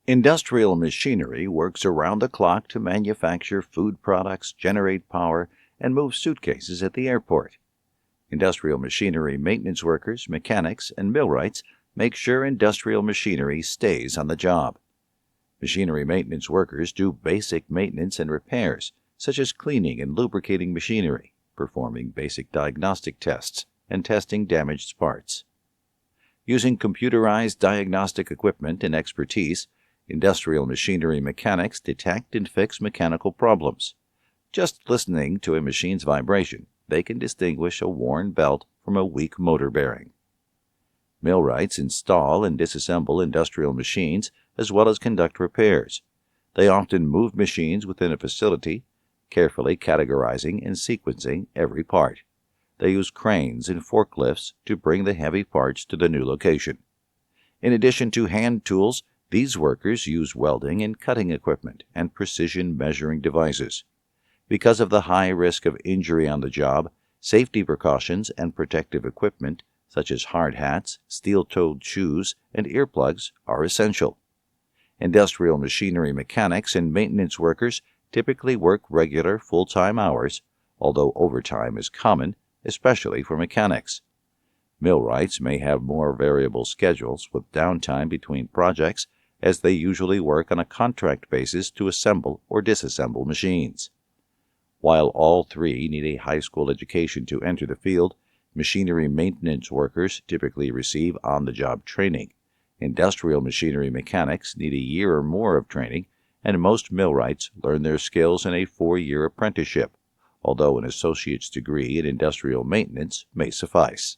Industrial machinery works around the clock to manufacture food products, generate power, and move suitcases at the airport. Industrial machinery maintenance workers, mechanics, and millwrights make sure industrial machinery stays on the job. Machinery maintenance workers do basic maintenance and repairs, such as cleaning and lubricating machinery, performing basic diagnostic tests, and testing damaged parts. Using computerized diagnostic equipment and expertise, industrial machinery mechanics detect and fix mechanical problems. Just listening to a machine's vibration, they can distinguish a worn belt from a weak motor bearing. Millwrights install and disassemble industrial machines as well as conduct repairs. They often move machines within a facility, carefully categorizing and sequencing every part. They use cranes and forklifts to bring the heavy parts to the new location. In addition to hand tools, these workers use welding and cutting equipment and precision measuring devices. Because of the high risk of injury on the job, safety precautions and protective equipment, such as hard hats, steel-toed shoes, and earplugs, are essential. Industrial machinery mechanics and maintenance workers typically work regular full-time hours, although overtime is common, especially for mechanics. Millwrights may have more variable schedules with downtime between projects, as they usually work on a contract basis to assemble or disassemble machines. While all three need a high school education to enter the field, machinery maintenance workers typically receive on-the-job training. Industrial machinery mechanics need a year or more of training, and most millwrights learn their skills in a 4-year apprenticeship, although an associate's degree in industrial maintenance may suffice.